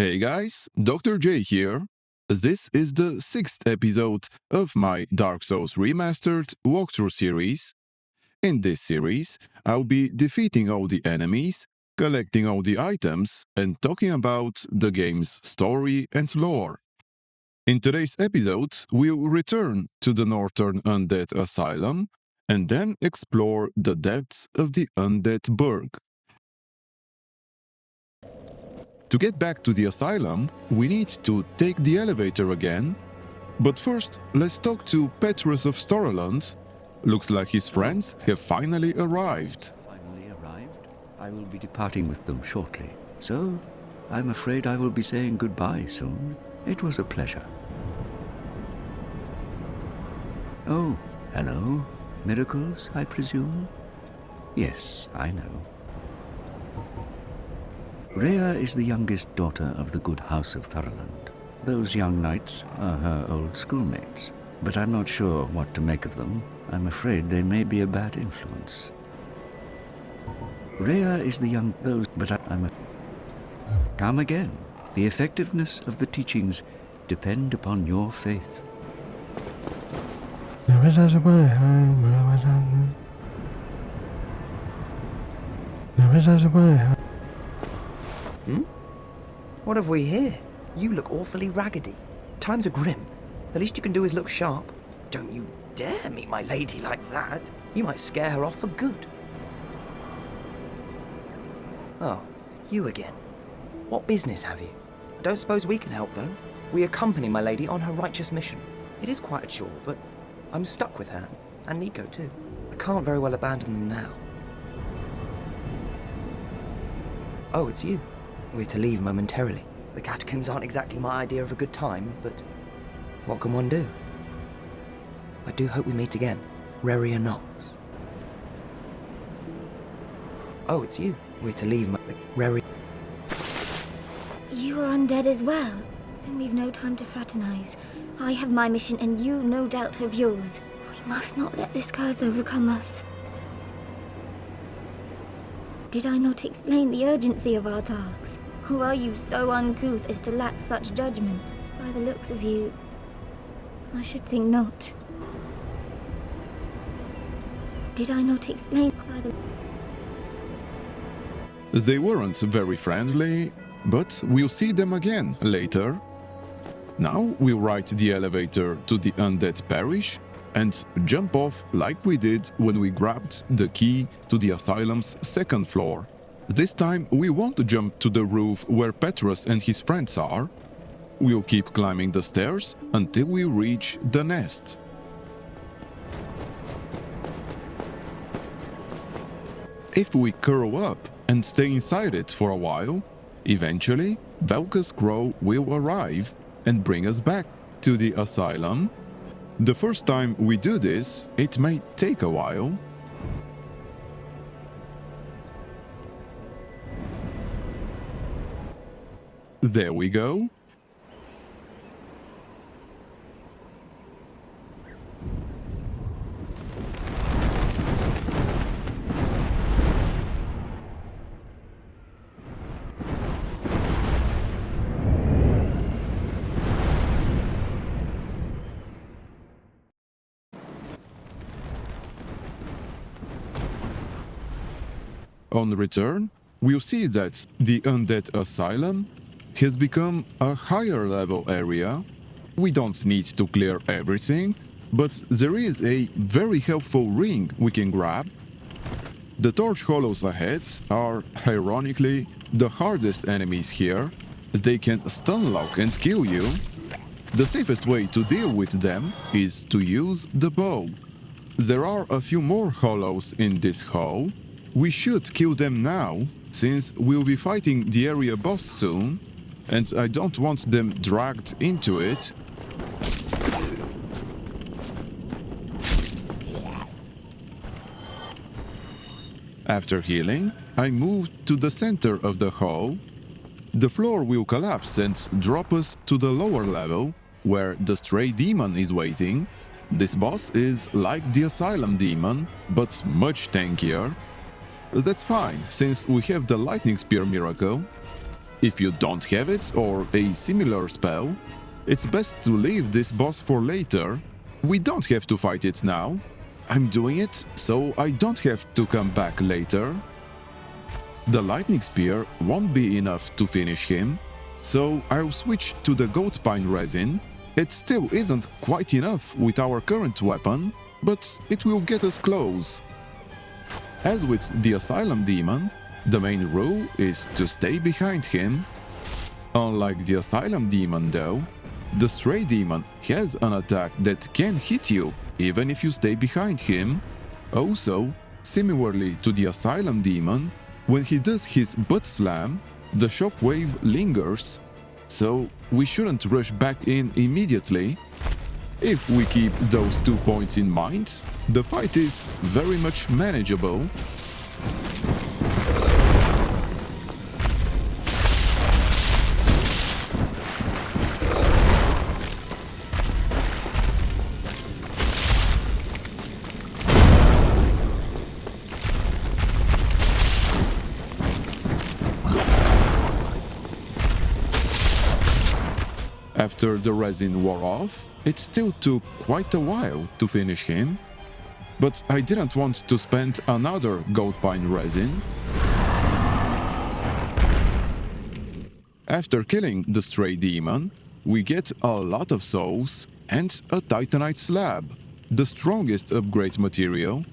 Hey guys, Dr. J here. This is the 6th episode of my Dark Souls Remastered walkthrough series. In this series, I'll be defeating all the enemies, collecting all the items, and talking about the game's story and lore. In today's episode, we'll return to the northern Undead Asylum and then explore the depths of the Undead Burg. To get back to the asylum, we need to take the elevator again. But first, let's talk to Petrus of Storeland. Looks like his friends have finally arrived. I will be departing with them shortly. So, I'm afraid I will be saying goodbye soon. It was a pleasure. Oh, hello. Miracles, I presume? Yes, I know. Rhea is the youngest daughter of the good house of Thoroland. Those young knights are her old schoolmates, but I'm not sure what to make of them. I'm afraid they may be a bad influence. Rhea is the young... Come again. The effectiveness of the teachings depend upon your faith. What have we here? You look awfully raggedy. Times are grim. The least you can do is look sharp. Don't you dare meet my lady like that. You might scare her off for good. Oh, you again. What business have you? I don't suppose we can help, though. We accompany my lady on her righteous mission. It is quite a chore, but I'm stuck with her, and Nico too. I can't very well abandon them now. Oh, it's you. We're to leave momentarily. The catacombs aren't exactly my idea of a good time, but what can one do? I do hope we meet again, rare or not. Oh, it's you. We're to leave rare. You are undead as well. Then we've no time to fraternize. I have my mission and you no doubt have yours. We must not let this curse overcome us. Did I not explain the urgency of our tasks? Or are you so uncouth as to lack such judgment? By the looks of you, I should think not. Did I not explain by the... They weren't very friendly, but we'll see them again later. Now we'll ride the elevator to the Undead Parish and jump off like we did when we grabbed the key to the asylum's second floor. This time we won't jump to the roof where Petrus and his friends are. We'll keep climbing the stairs until we reach the nest. If we curl up and stay inside it for a while, eventually Velka's crow will arrive and bring us back to the asylum. The first time we do this, it may take a while. There we go. On return, we'll see that the Undead Asylum has become a higher level area. We don't need to clear everything, but there is a very helpful ring we can grab. The torch hollows ahead are, ironically, the hardest enemies here. They can stun lock and kill you. The safest way to deal with them is to use the bow. There are a few more hollows in this hall. We should kill them now, since we'll be fighting the area boss soon, and I don't want them dragged into it. After healing, I moved to the center of the hall. The floor will collapse and drop us to the lower level, where the stray demon is waiting. This boss is like the Asylum demon, but much tankier. That's fine, since we have the lightning spear miracle. If you don't have it or a similar spell, it's best to leave this boss for later. We don't have to fight it now. I'm doing it so I don't have to come back later. The lightning spear won't be enough to finish him, so I'll switch to the goat pine resin. It still isn't quite enough with our current weapon, but it will get us close. As with the Asylum demon, the main rule is to stay behind him. Unlike the Asylum demon though, the Stray demon has an attack that can hit you even if you stay behind him. Also, similarly to the Asylum demon, when he does his butt slam, the shockwave lingers, so we shouldn't rush back in immediately. If we keep those 2 points in mind, the fight is very much manageable. After the resin wore off, it still took quite a while to finish him, but I didn't want to spend another goat pine resin. After killing the Stray demon, we get a lot of souls and a titanite slab, the strongest upgrade material.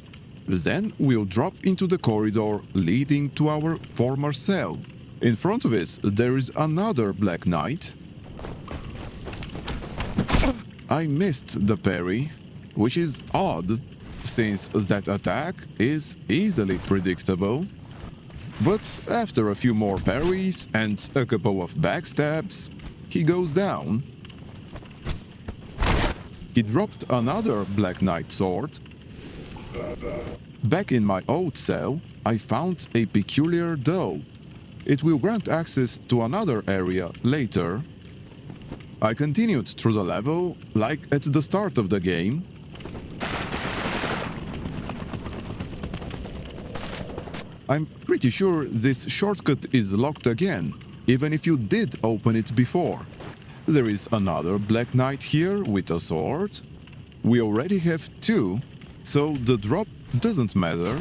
Then we'll drop into the corridor leading to our former cell. In front of it there is another Black Knight. I missed the parry, which is odd, since that attack is easily predictable. But after a few more parries and a couple of backstabs, he goes down. He dropped another Black Knight sword. Back in my old cell, I found a peculiar doll. It will grant access to another area later. I continued through the level like at the start of the game. I'm pretty sure this shortcut is locked again, even if you did open it before. There is another Black Knight here with a sword. We already have 2, so the drop doesn't matter.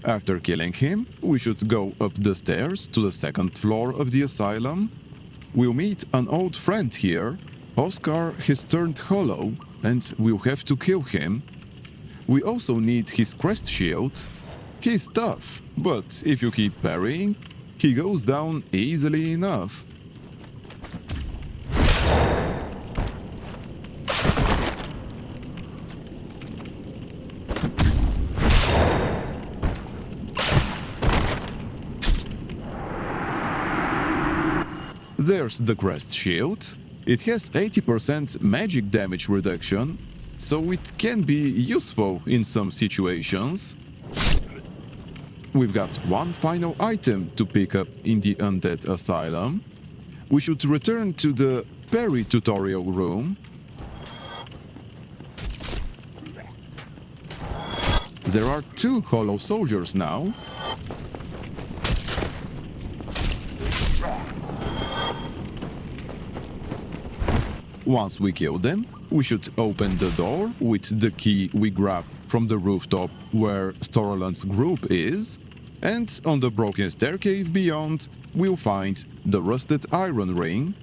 After killing him, we should go up the stairs to the second floor of the asylum. We'll meet an old friend here. Oscar has turned hollow, and we'll have to kill him. We also need his crest shield. He's tough, but if you keep parrying, he goes down easily enough. There's the crest shield. It has 80% magic damage reduction, so it can be useful in some situations. We've got one final item to pick up in the Undead Asylum. We should return to the parry tutorial room. There are 2 hollow soldiers now. Once we kill them, we should open the door with the key we grabbed from the rooftop where Storaland's group is, and on the broken staircase beyond, we'll find the rusted iron ring.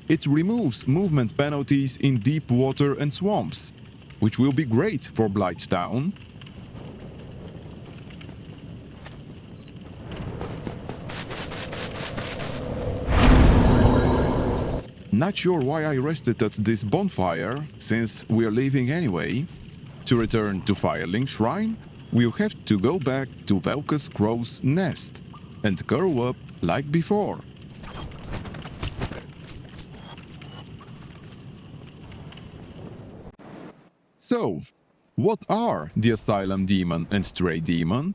It removes movement penalties in deep water and swamps, which will be great for Blighttown. Not sure why I rested at this bonfire, since we're leaving anyway. To return to Firelink Shrine, we'll have to go back to Velka's crow's nest and curl up like before. So, what are the Asylum Demon and Stray Demon?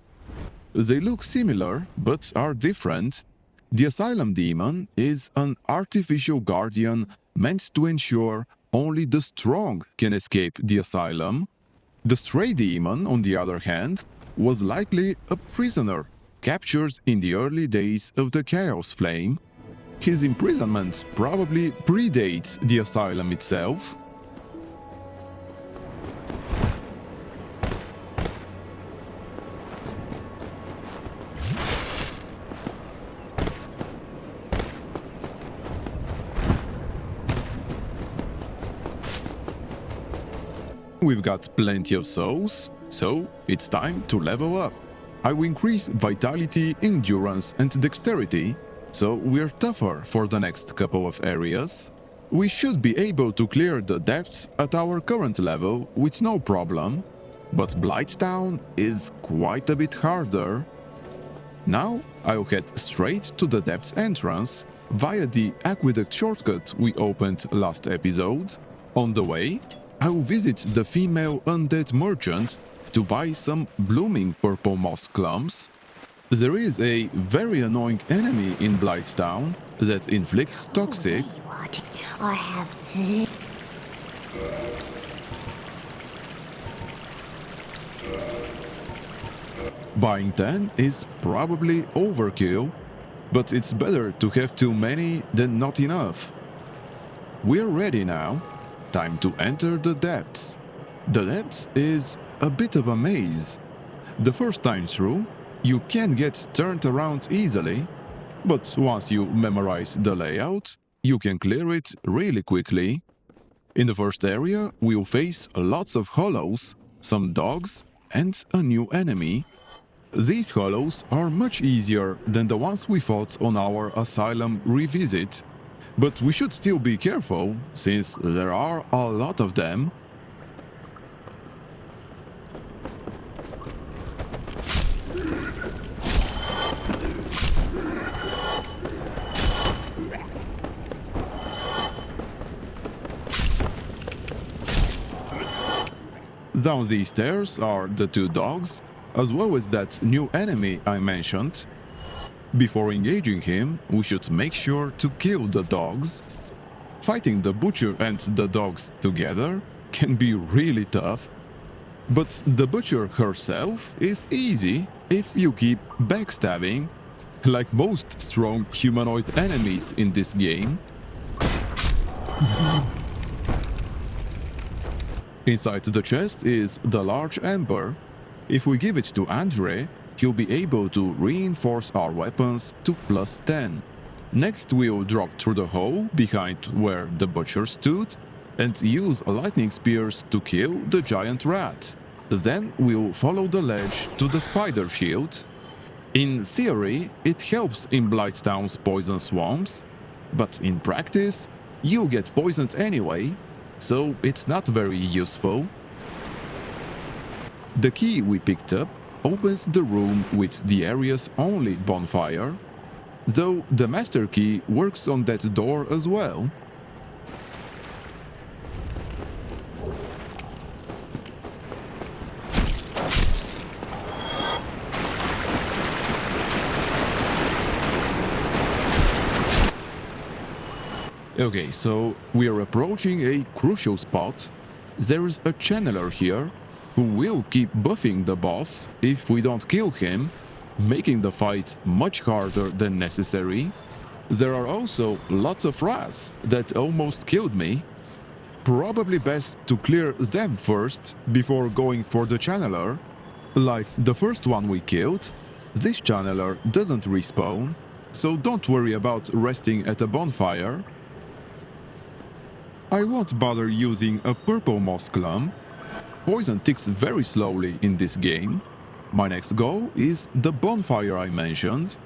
They look similar, but are different. The Asylum demon is an artificial guardian meant to ensure only the strong can escape the Asylum. The Stray demon, on the other hand, was likely a prisoner captured in the early days of the Chaos Flame. His imprisonment probably predates the Asylum itself. We've got plenty of souls, so it's time to level up. I will increase vitality, endurance and dexterity, so we're tougher for the next couple of areas. We should be able to clear the depths at our current level with no problem, but Blighttown is quite a bit harder. Now I'll head straight to the depths entrance via the aqueduct shortcut we opened last episode. On the way, I will visit the female undead merchant to buy some blooming purple moss clumps. There is a very annoying enemy in Blighttown that inflicts toxic. What? I have. Buying 10 is probably overkill, but it's better to have too many than not enough. We're ready now. Time to enter the depths. The depths is a bit of a maze. The first time through, you can get turned around easily, but once you memorize the layout, you can clear it really quickly. In the first area, we'll face lots of hollows, some dogs, and a new enemy. These hollows are much easier than the ones we fought on our Asylum revisit, but we should still be careful, since there are a lot of them. Down these stairs are the two dogs, as well as that new enemy I mentioned. Before engaging him, we should make sure to kill the dogs. Fighting the butcher and the dogs together can be really tough, but the butcher herself is easy if you keep backstabbing, like most strong humanoid enemies in this game. Inside the chest is the large Ember. If we give it to Andre, he'll be able to reinforce our weapons to +10. Next we'll drop through the hole behind where the butcher stood and use lightning spears to kill the giant rat. Then we'll follow the ledge to the spider shield. In theory, it helps in Blighttown's poison swamps, but in practice, you get poisoned anyway, so it's not very useful. The key we picked up opens the room with the area's only bonfire, though the master key works on that door as well. Okay, so we are approaching a crucial spot. There is a channeler here who will keep buffing the boss if we don't kill him, making the fight much harder than necessary. There are also lots of rats that almost killed me. Probably best to clear them first before going for the channeler. Like the first one we killed, this channeler doesn't respawn, so don't worry about resting at a bonfire. I won't bother using a purple moss clump. Poison ticks very slowly in this game. My next goal is the bonfire I mentioned,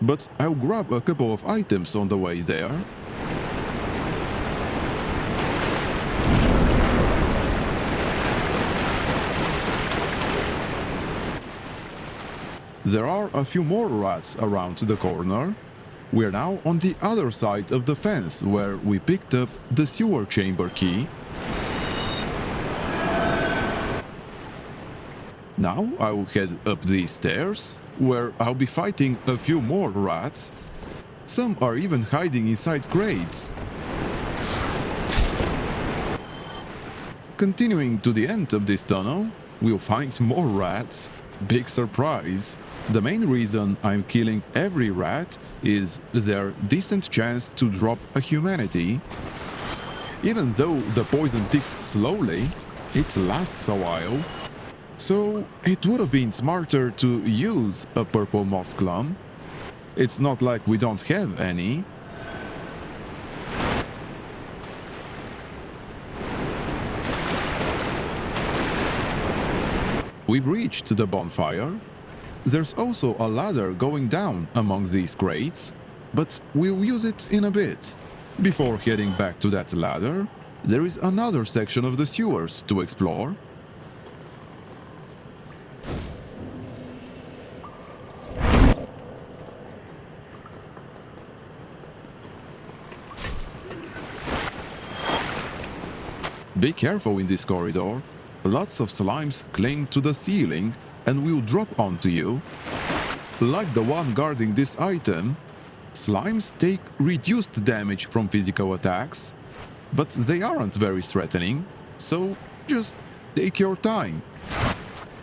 but I'll grab a couple of items on the way there. There are a few more rats around the corner. We're now on the other side of the fence where we picked up the sewer chamber key. Now I'll head up these stairs, where I'll be fighting a few more rats. Some are even hiding inside crates. Continuing to the end of this tunnel, we'll find more rats. Big surprise. The main reason I'm killing every rat is their decent chance to drop a humanity. Even though the poison ticks slowly, it lasts a while. So it would have been smarter to use a purple moss clump. It's not like we don't have any. We've reached the bonfire. There's also a ladder going down among these crates, but we'll use it in a bit. Before heading back to that ladder, there is another section of the sewers to explore. Be careful in this corridor. Lots of slimes cling to the ceiling and will drop onto you. Like the one guarding this item, slimes take reduced damage from physical attacks, but they aren't very threatening, so just take your time.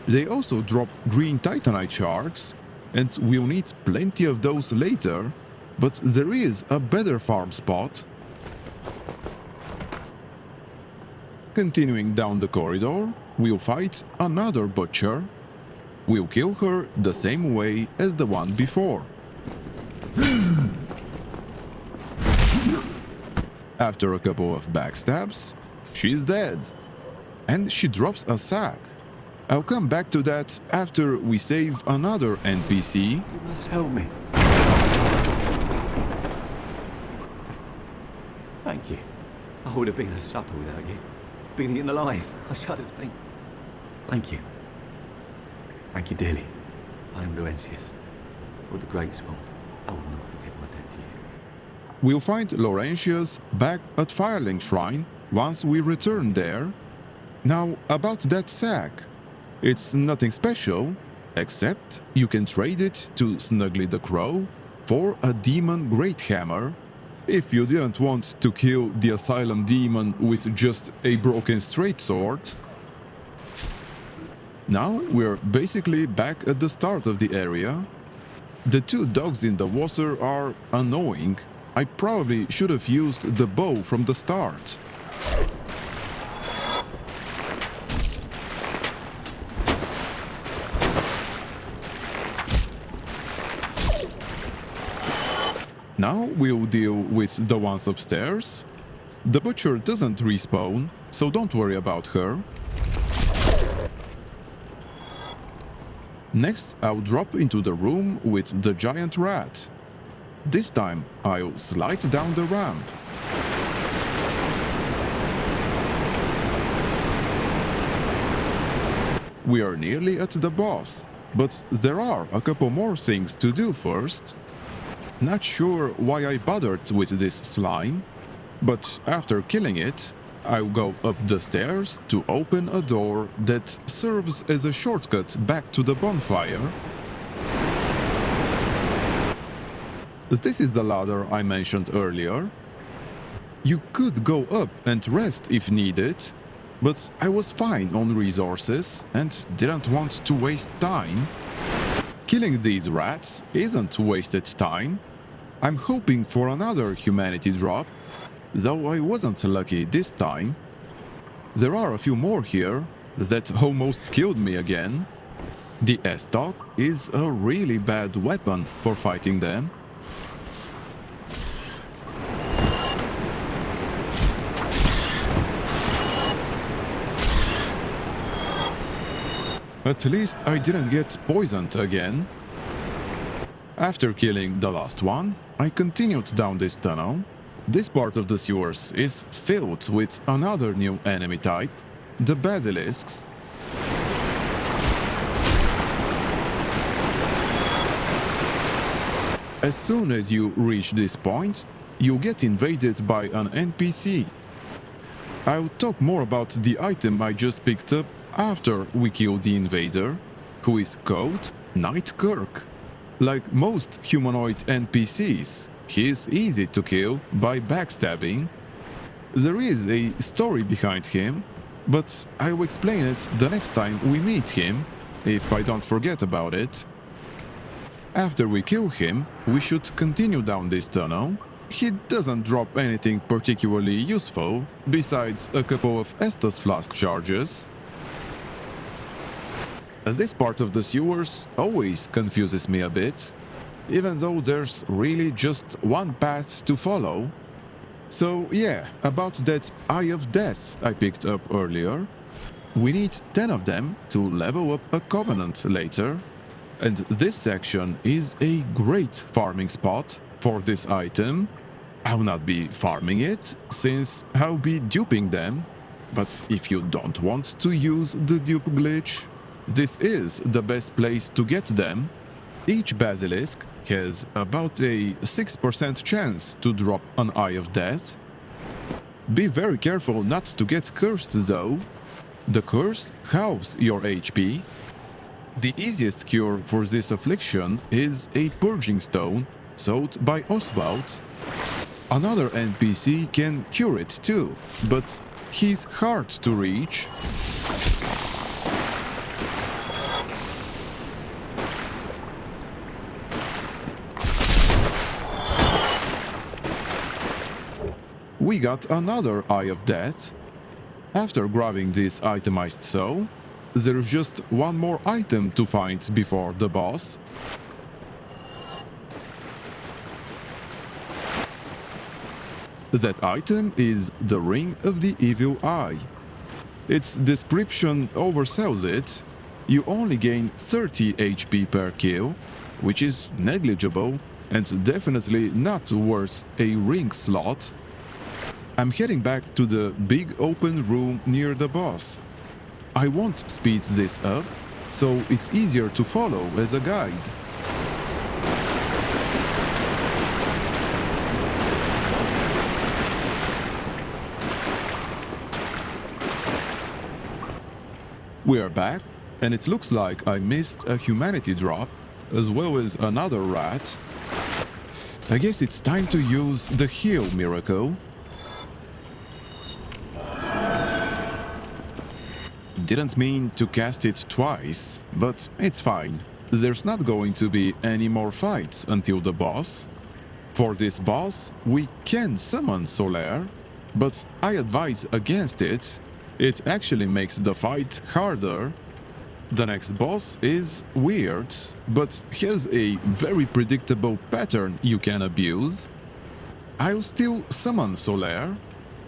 They also drop green titanite shards, and we'll need plenty of those later, but there is a better farm spot. Continuing down the corridor, we'll fight another butcher. We'll kill her the same way as the one before. After a couple of backstabs, she's dead. And she drops a sack. I'll come back to that after we save another NPC. You must help me. Thank you. I would have been a supper without you. Been eaten alive. I shudder to think. Thank you. Thank you dearly. I am Laurentius, of the Great Spawn. I will not forget my debt to you. We'll find Laurentius back at Firelink Shrine once we return there. Now, about that sack. It's nothing special, except you can trade it to Snuggly the Crow for a demon great hammer. If you didn't want to kill the Asylum demon with just a broken straight sword. Now we're basically back at the start of the area. The two dogs in the water are annoying. I probably should have used the bow from the start. Now we'll deal with the ones upstairs. The butcher doesn't respawn, so don't worry about her. Next, I'll drop into the room with the giant rat. This time, I'll slide down the ramp. We are nearly at the boss, but there are a couple more things to do first. Not sure why I bothered with this slime, but after killing it, I'll go up the stairs to open a door that serves as a shortcut back to the bonfire. This is the ladder I mentioned earlier. You could go up and rest if needed, but I was fine on resources and didn't want to waste time. Killing these rats isn't wasted time. I'm hoping for another humanity drop, though I wasn't lucky this time. There are a few more here that almost killed me again. The S-Talk is a really bad weapon for fighting them. At least I didn't get poisoned again. After killing the last one, I continued down this tunnel. This part of the sewers is filled with another new enemy type, the basilisks. As soon as you reach this point, you get invaded by an NPC. I'll talk more about the item I just picked up after we kill the invader, who is called Knight Kirk. Like most humanoid NPCs, He's easy to kill by backstabbing. There is a story behind him, but I will explain it the next time we meet him, if I don't forget about it. After we kill him, we should continue down this tunnel. He doesn't drop anything particularly useful, besides a couple of Estus flask charges. This part of the sewers always confuses me a bit, even though there's really just one path to follow. So yeah, about that Eye of Death I picked up earlier. We need 10 of them to level up a Covenant later. And this section is a great farming spot for this item. I'll not be farming it, since I'll be duping them. But if you don't want to use the dupe glitch, this is the best place to get them. Each basilisk has about a 6% chance to drop an Eye of Death. Be very careful not to get cursed though. The curse halves your HP. The easiest cure for this affliction is a purging stone sold by Oswald. Another NPC can cure it too, but he's hard to reach. We got another Eye of Death. After grabbing this itemized soul, there's just one more item to find before the boss. That item is the Ring of the Evil Eye. Its description oversells it. You only gain 30 HP per kill, which is negligible and definitely not worth a ring slot. I'm heading back to the big open room near the boss. I won't speed this up, so it's easier to follow as a guide. We are back, and it looks like I missed a humanity drop, as well as another rat. I guess it's time to use the heal miracle. Didn't mean to cast it twice, but it's fine. There's not going to be any more fights until the boss. For this boss, we can summon Solaire, but I advise against it. It actually makes the fight harder. The next boss is weird, but has a very predictable pattern you can abuse. I'll still summon Solaire.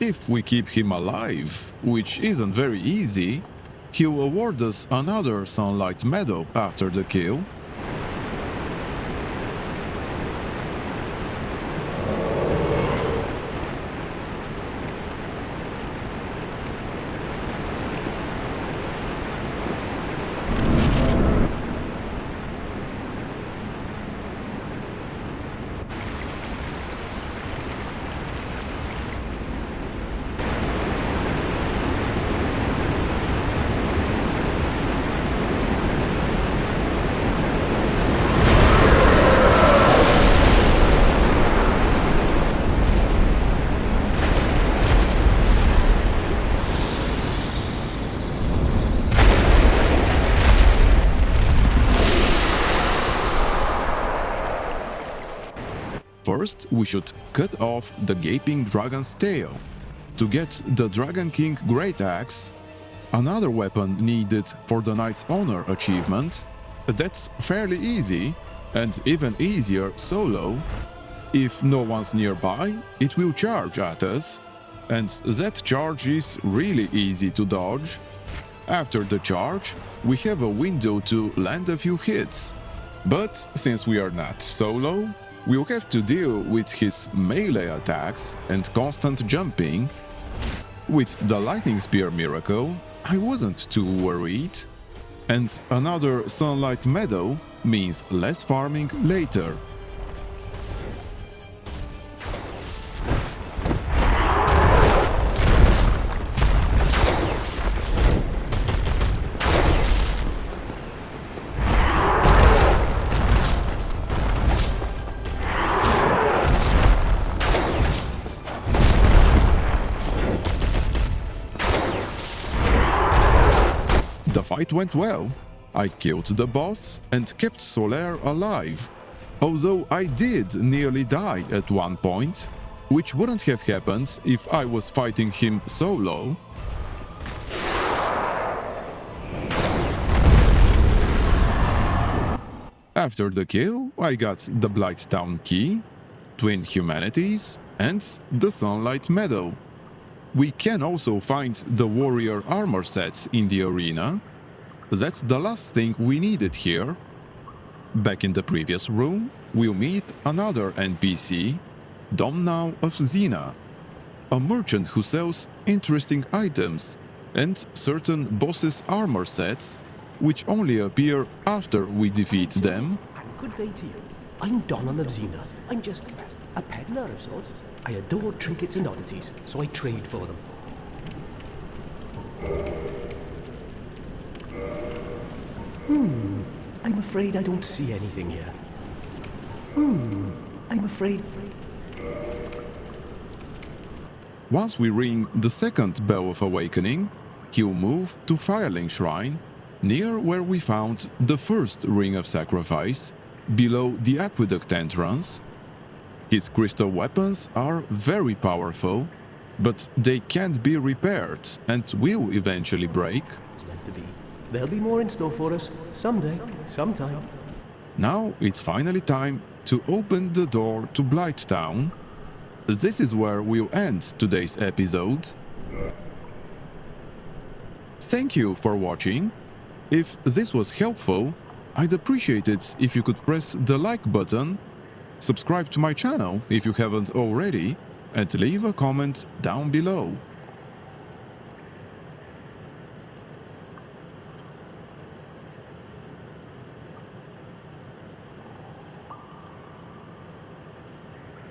If we keep him alive, which isn't very easy, he'll award us another Sunlight Medal after the kill. First, we should cut off the gaping dragon's tail. To get the Dragon King Greataxe, another weapon needed for the Knight's Honor achievement. That's fairly easy, and even easier solo. If no one's nearby, it will charge at us, and that charge is really easy to dodge. After the charge, we have a window to land a few hits. But since we are not solo, we'll have to deal with his melee attacks and constant jumping. With the Lightning Spear miracle, I wasn't too worried. And another Sunlight Medal means less farming later. The fight went well. I killed the boss and kept Solaire alive, although I did nearly die at one point, which wouldn't have happened if I was fighting him solo. After the kill, I got the Blighttown Key, Twin Humanities, and the Sunlight Medal. We can also find the warrior armor sets in the arena. That's the last thing we needed here. Back in the previous room, we'll meet another NPC, Domhnall of Xena, a merchant who sells interesting items and certain bosses' armor sets, which only appear after we defeat them. And good day to you. I'm Domhnall of Xena. I'm just a peddler of sorts. I adore trinkets and oddities, so I trade for them. I'm afraid I don't see anything here. I'm afraid... Once we ring the second Bell of Awakening, he'll move to Firelink Shrine, near where we found the first Ring of Sacrifice, below the aqueduct entrance. His crystal weapons are very powerful, but they can't be repaired and will eventually break. It's meant to be. There'll be more in store for us, someday, sometime. Now it's finally time to open the door to Blighttown. This is where we'll end today's episode. Thank you for watching. If this was helpful, I'd appreciate it if you could press the like button, subscribe to my channel if you haven't already, and leave a comment down below.